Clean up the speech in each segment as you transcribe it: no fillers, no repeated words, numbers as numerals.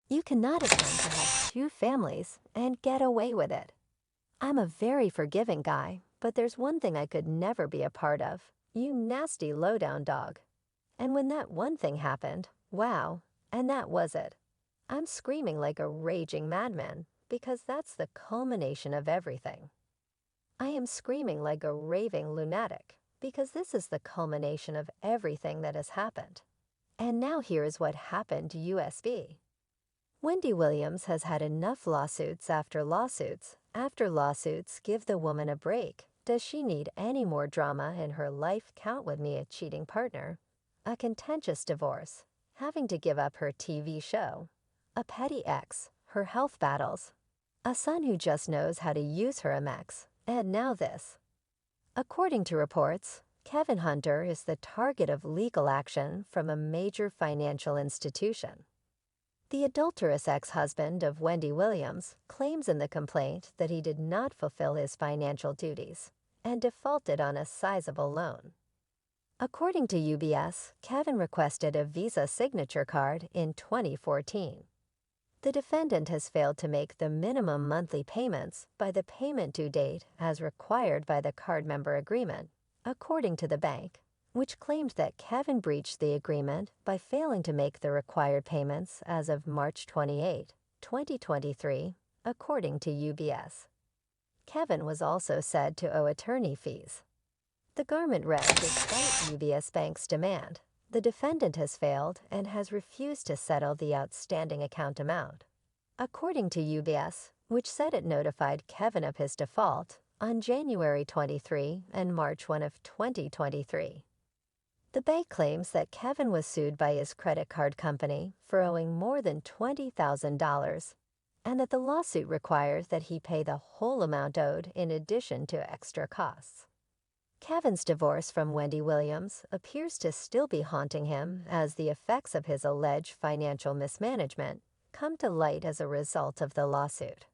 You cannot attempt to have two families and get away with it. I'm a very forgiving guy, but there's one thing I could never be a part of. You nasty lowdown dog. And when that one thing happened, wow, and that was it. I'm screaming like a raging madman because that's the culmination of everything. I am screaming like a raving lunatic because this is the culmination of everything that has happened. And now here is what happened to USB. Wendy Williams has had enough lawsuits after lawsuits give the woman a break. Does she need any more drama in her life? Count with me a cheating partner, a contentious divorce, having to give up her TV show, a petty ex, her health battles, a son who just knows how to use her MX, and now this. According to reports, Kevin Hunter is the target of legal action from a major financial institution. The adulterous ex-husband of Wendy Williams claims in the complaint that he did not fulfill his financial duties and defaulted on a sizable loan. According to UBS, Kevin requested a Visa signature card in 2014. The defendant has failed to make the minimum monthly payments by the payment due date as required by the card member agreement, according to the bank, which claimed that Kevin breached the agreement by failing to make the required payments as of March 28, 2023, according to UBS. Kevin was also said to owe attorney fees. The garment read, despite UBS Bank's demand, the defendant has failed and has refused to settle the outstanding account amount. According to UBS, which said it notified Kevin of his default on January 23 and March 1 of 2023. The bank claims that Kevin was sued by his credit card company for owing more than $20,000 and that the lawsuit requires that he pay the whole amount owed in addition to extra costs. Kevin's divorce from Wendy Williams appears to still be haunting him as the effects of his alleged financial mismanagement come to light as a result of the lawsuit.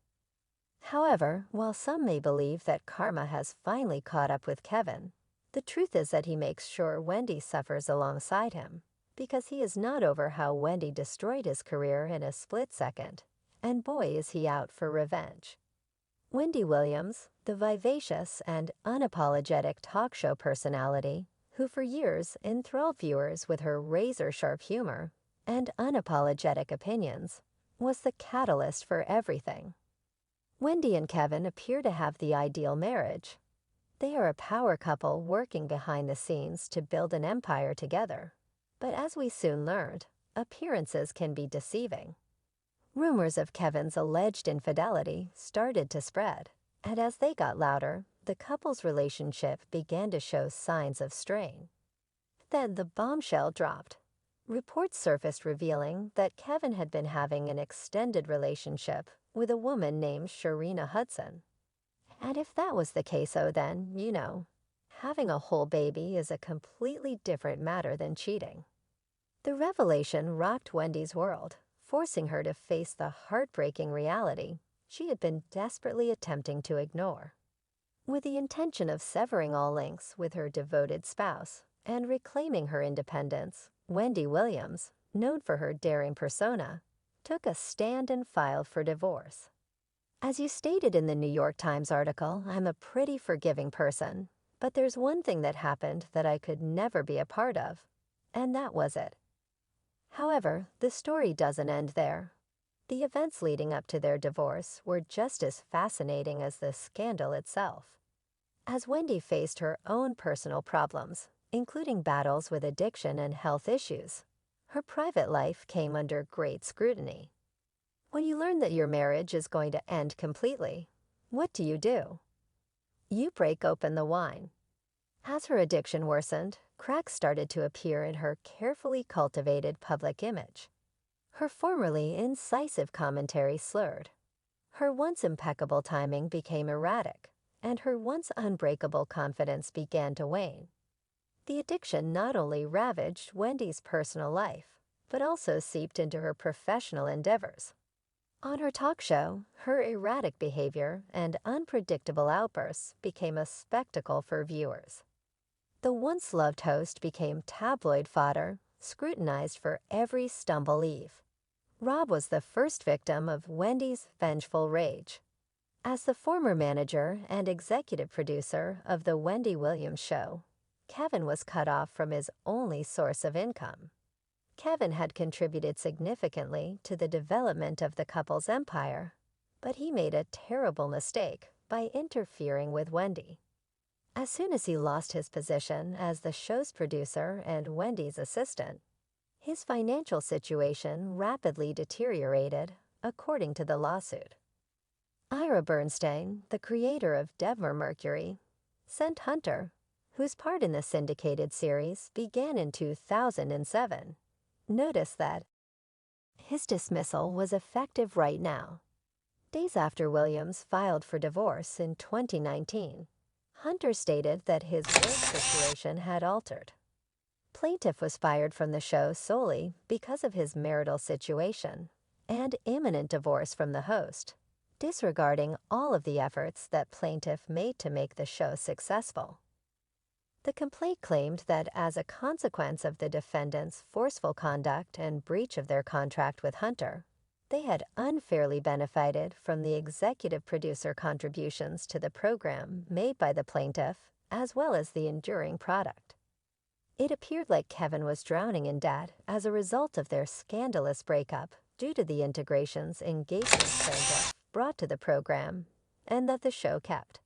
However, while some may believe that karma has finally caught up with Kevin, the truth is that he makes sure Wendy suffers alongside him, because he is not over how Wendy destroyed his career in a split second, and boy is he out for revenge. Wendy Williams, the vivacious and unapologetic talk show personality, who for years enthralled viewers with her razor-sharp humor and unapologetic opinions, was the catalyst for everything. Wendy and Kevin appear to have the ideal marriage. They are a power couple working behind the scenes to build an empire together. But as we soon learned, appearances can be deceiving. Rumors of Kevin's alleged infidelity started to spread, and as they got louder, the couple's relationship began to show signs of strain. Then the bombshell dropped. Reports surfaced revealing that Kevin had been having an extended relationship with a woman named Sharina Hudson. And if that was the case, oh then, having a whole baby is a completely different matter than cheating. The revelation rocked Wendy's world, forcing her to face the heartbreaking reality she had been desperately attempting to ignore. With the intention of severing all links with her devoted spouse and reclaiming her independence, Wendy Williams, known for her daring persona, took a stand and filed for divorce. As you stated in the New York Times article, I'm a pretty forgiving person, but there's one thing that happened that I could never be a part of, and that was it. However, the story doesn't end there. The events leading up to their divorce were just as fascinating as the scandal itself. As Wendy faced her own personal problems, including battles with addiction and health issues, her private life came under great scrutiny. When you learn that your marriage is going to end completely, what do? You break open the wine. As her addiction worsened, cracks started to appear in her carefully cultivated public image. Her formerly incisive commentary slurred. Her once impeccable timing became erratic, and her once unbreakable confidence began to wane. The addiction not only ravaged Wendy's personal life, but also seeped into her professional endeavors. On her talk show, her erratic behavior and unpredictable outbursts became a spectacle for viewers. The once-loved host became tabloid fodder, scrutinized for every stumble eve. Rob was the first victim of Wendy's vengeful rage. As the former manager and executive producer of The Wendy Williams Show, Kevin was cut off from his only source of income. Kevin had contributed significantly to the development of the couple's empire, but he made a terrible mistake by interfering with Wendy. As soon as he lost his position as the show's producer and Wendy's assistant, his financial situation rapidly deteriorated, according to the lawsuit. Ira Bernstein, the creator of Devmer Mercury, sent Hunter, whose part in the syndicated series began in 2007, notice that his dismissal was effective right now. Days after Williams filed for divorce in 2019, Hunter stated that his work situation had altered. Plaintiff was fired from the show solely because of his marital situation and imminent divorce from the host, disregarding all of the efforts that plaintiff made to make the show successful. The complaint claimed that as a consequence of the defendant's forceful conduct and breach of their contract with Hunter, they had unfairly benefited from the executive producer contributions to the program made by the plaintiff, as well as the enduring product. It appeared like Kevin was drowning in debt as a result of their scandalous breakup due to the integrations engagement plaintiff brought to the program, and that the show kept.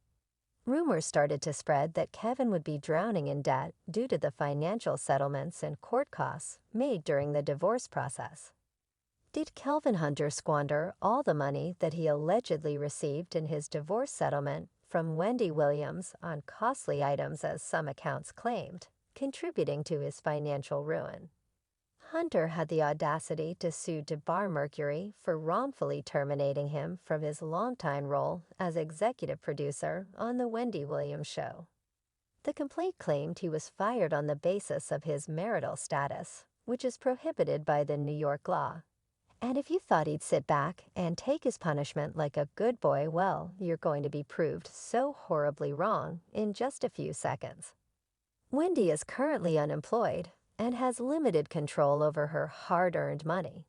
Rumors started to spread that Kevin would be drowning in debt due to the financial settlements and court costs made during the divorce process. Did Kelvin Hunter squander all the money that he allegedly received in his divorce settlement from Wendy Williams on costly items, as some accounts claimed, contributing to his financial ruin? Hunter had the audacity to sue DeBar Mercury for wrongfully terminating him from his longtime role as executive producer on The Wendy Williams Show. The complaint claimed he was fired on the basis of his marital status, which is prohibited by the New York law. And if you thought he'd sit back and take his punishment like a good boy, well, you're going to be proved so horribly wrong in just a few seconds. Wendy is currently unemployed and has limited control over her hard-earned money.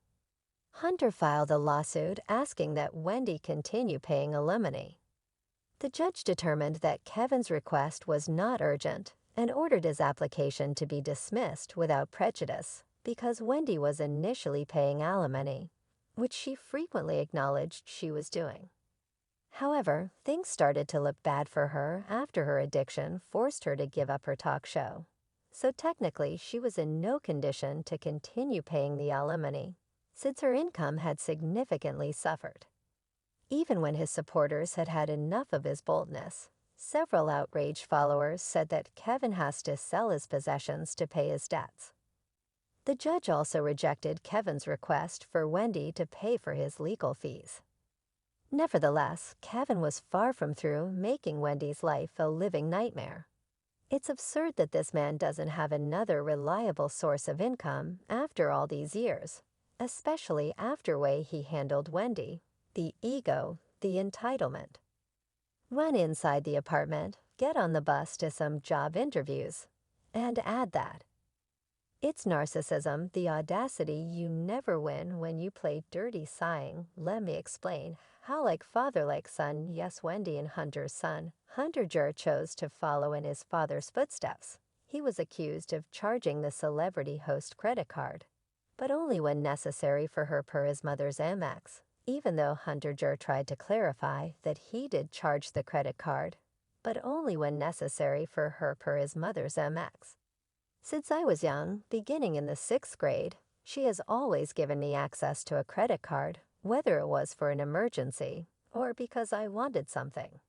Hunter filed a lawsuit asking that Wendy continue paying alimony. The judge determined that Kevin's request was not urgent and ordered his application to be dismissed without prejudice because Wendy was initially paying alimony, which she frequently acknowledged she was doing. However, things started to look bad for her after her addiction forced her to give up her talk show. So technically, she was in no condition to continue paying the alimony, since her income had significantly suffered. Even when his supporters had had enough of his boldness, several outraged followers said that Kevin has to sell his possessions to pay his debts. The judge also rejected Kevin's request for Wendy to pay for his legal fees. Nevertheless, Kevin was far from through making Wendy's life a living nightmare. It's absurd that this man doesn't have another reliable source of income after all these years, especially after the way he handled Wendy, the ego, the entitlement. Run inside the apartment, get on the bus to some job interviews, and add that. It's narcissism, the audacity you never win when you play dirty sighing. Let me explain how, like father like son, yes, Wendy and Hunter's son, Hunter Jur chose to follow in his father's footsteps. He was accused of charging the celebrity host credit card, but only when necessary for her per his mother's Amex, even though Hunter Jur tried to clarify that he did charge the credit card, but only when necessary for her per his mother's Amex. Since I was young, beginning in the 6th grade, she has always given me access to a credit card, whether it was for an emergency or because I wanted something.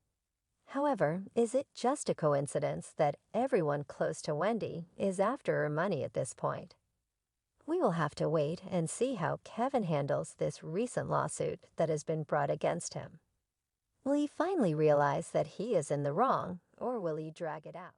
However, is it just a coincidence that everyone close to Wendy is after her money at this point? We will have to wait and see how Kevin handles this recent lawsuit that has been brought against him. Will he finally realize that he is in the wrong, or will he drag it out?